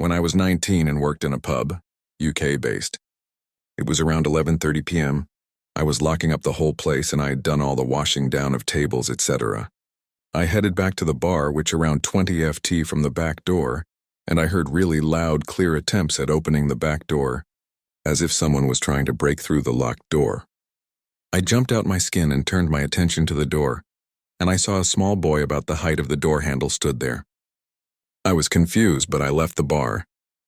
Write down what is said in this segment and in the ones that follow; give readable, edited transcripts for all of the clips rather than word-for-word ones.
when I was 19 and worked in a pub, UK-based. It was around 11:30 p.m. I was locking up the whole place and I had done all the washing down of tables, etc. I headed back to the bar, which around 20 FT from the back door, and I heard really loud, clear attempts at opening the back door, as if someone was trying to break through the locked door. I jumped out my skin and turned my attention to the door, and I saw a small boy about the height of the door handle stood there. I was confused, but I left the bar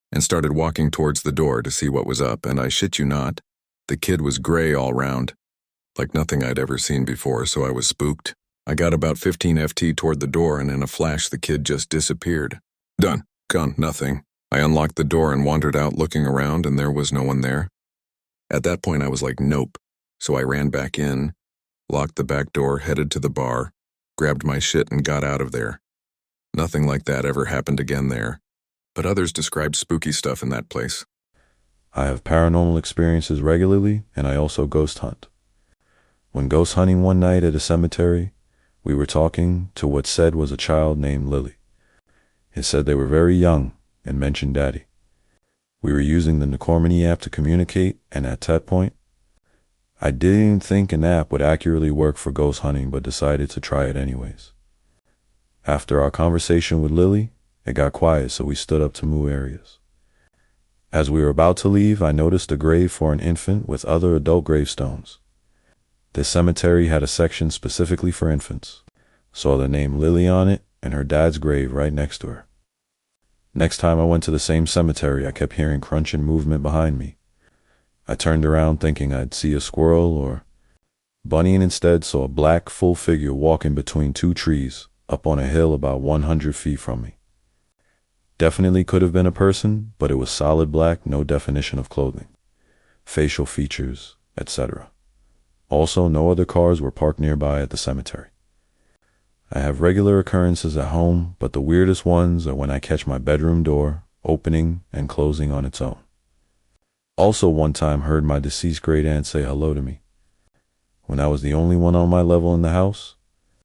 and started walking towards the door to see what was up, and I shit you not, the kid was gray all round, like nothing I'd ever seen before, so I was spooked. I got about 15 FT toward the door, and in a flash the kid just disappeared. Done. Gone. Nothing. I unlocked the door and wandered out looking around, and there was no one there. At that point I was like, nope. So I ran back in, locked the back door, headed to the bar, grabbed my shit and got out of there. Nothing like that ever happened again there, but others described spooky stuff in that place. I have paranormal experiences regularly, and I also ghost hunt. When ghost hunting one night at a cemetery, we were talking to what said was a child named Lily. It said they were very young and mentioned Daddy. We were using the Necormany app to communicate, and at that point, I didn't think an app would accurately work for ghost hunting, but decided to try it anyways. After our conversation with Lily, it got quiet, so we stood up to move areas. As we were about to leave, I noticed a grave for an infant with other adult gravestones. This cemetery had a section specifically for infants. Saw the name Lily on it and her dad's grave right next to her. Next time I went to the same cemetery, I kept hearing crunching movement behind me. I turned around thinking I'd see a squirrel or bunny, and instead saw a black, full figure walking between two trees up on a hill about 100 feet from me. Definitely could have been a person, but it was solid black, no definition of clothing, facial features, etc. Also, no other cars were parked nearby at the cemetery. I have regular occurrences at home, but the weirdest ones are when I catch my bedroom door opening and closing on its own. Also, one time heard my deceased great aunt say hello to me when I was the only one on my level in the house.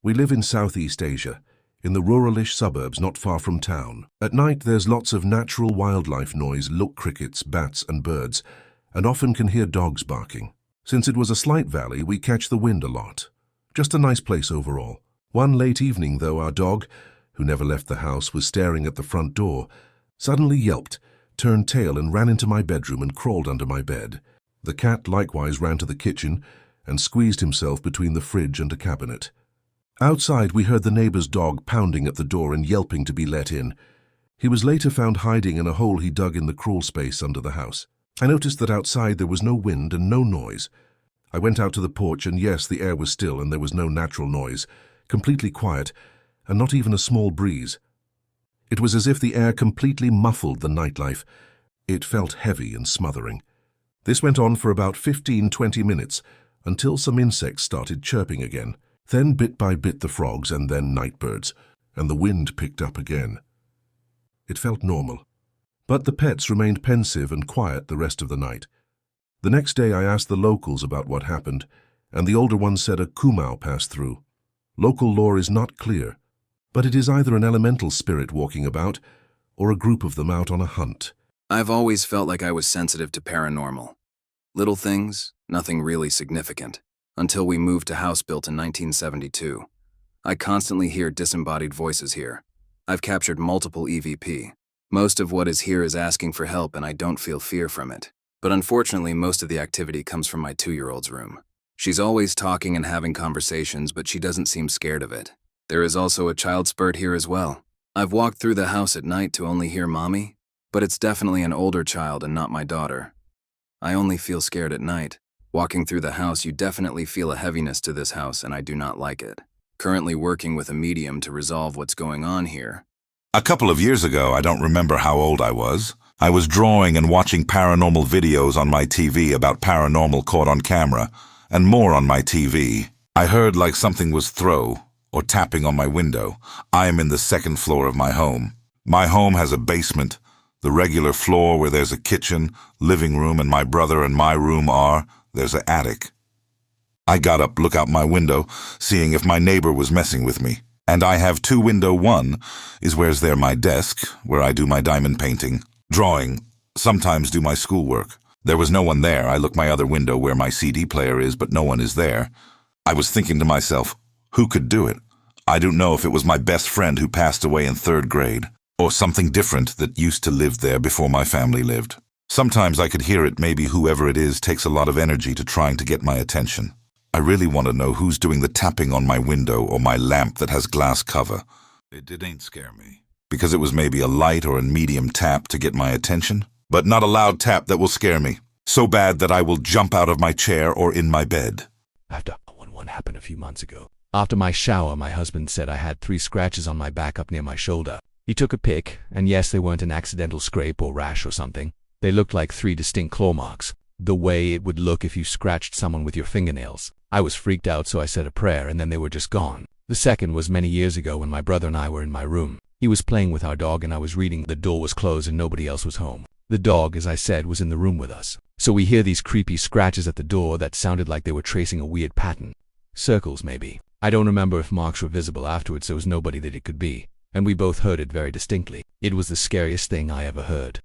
We live in Southeast Asia, in the ruralish suburbs not far from town. At night there's lots of natural wildlife noise, look crickets, bats and birds, and often can hear dogs barking. Since it was a slight valley, we catch the wind a lot. Just a nice place overall. One late evening, though, our dog, who never left the house, was staring at the front door, suddenly yelped, turned tail and ran into my bedroom and crawled under my bed. The cat likewise ran to the kitchen and squeezed himself between the fridge and a cabinet. Outside, we heard the neighbor's dog pounding at the door and yelping to be let in. He was later found hiding in a hole he dug in the crawl space under the house. I noticed that outside there was no wind and no noise. I went out to the porch, and yes, the air was still and there was no natural noise, completely quiet, and not even a small breeze. It was as if the air completely muffled the nightlife. It felt heavy and smothering. This went on for about 15-20 minutes, until some insects started chirping again. Then bit by bit the frogs, and then nightbirds, and the wind picked up again. It felt normal. But the pets remained pensive and quiet the rest of the night. The next day I asked the locals about what happened, and the older ones said a kumau passed through. Local lore is not clear, but it is either an elemental spirit walking about, or a group of them out on a hunt. I've always felt like I was sensitive to paranormal. Little things, nothing really significant. Until we moved to house built in 1972. I constantly hear disembodied voices here. I've captured multiple EVP. Most of what is here is asking for help, and I don't feel fear from it. But unfortunately, most of the activity comes from my 2-year-old's room. She's always talking and having conversations, but she doesn't seem scared of it. There is also a child spurt here as well. I've walked through the house at night to only hear Mommy, but it's definitely an older child and not my daughter. I only feel scared at night. Walking through the house, you definitely feel a heaviness to this house, and I do not like it. Currently working with a medium to resolve what's going on here. A couple of years ago, I don't remember how old I was drawing and watching paranormal videos on my TV about paranormal caught on camera, and more on my TV. I heard like something was throw or tapping on my window. I am in the 2nd floor of my home. My home has a basement, the regular floor where there's a kitchen, living room, and my brother and my room are. There's an attic. I got up, look out my window, seeing if my neighbor was messing with me. And I have 2 window. One is where's there my desk, where I do my diamond painting. Drawing, sometimes do my schoolwork. There was no one there. I look my other window where my CD player is, but no one is there. I was thinking to myself, who could do it? I don't know if it was my best friend who passed away in 3rd grade, or something different that used to live there before my family lived. Sometimes I could hear it. Maybe whoever it is takes a lot of energy to trying to get my attention. I really want to know who's doing the tapping on my window or my lamp that has glass cover. It didn't scare me, because it was maybe a light or a medium tap to get my attention, but not a loud tap that will scare me, so bad that I will jump out of my chair or in my bed. After one happened a few months ago. After my shower, my husband said I had 3 scratches on my back up near my shoulder. He took a pic, and yes, they weren't an accidental scrape or rash or something. They looked like 3 distinct claw marks, the way it would look if you scratched someone with your fingernails. I was freaked out, so I said a prayer, and then they were just gone. The second was many years ago when my brother and I were in my room. He was playing with our dog, and I was reading. The door was closed and nobody else was home. The dog, as I said, was in the room with us. So we hear these creepy scratches at the door that sounded like they were tracing a weird pattern. Circles, maybe. I don't remember if marks were visible afterwards. There was nobody that it could be, and we both heard it very distinctly. It was the scariest thing I ever heard.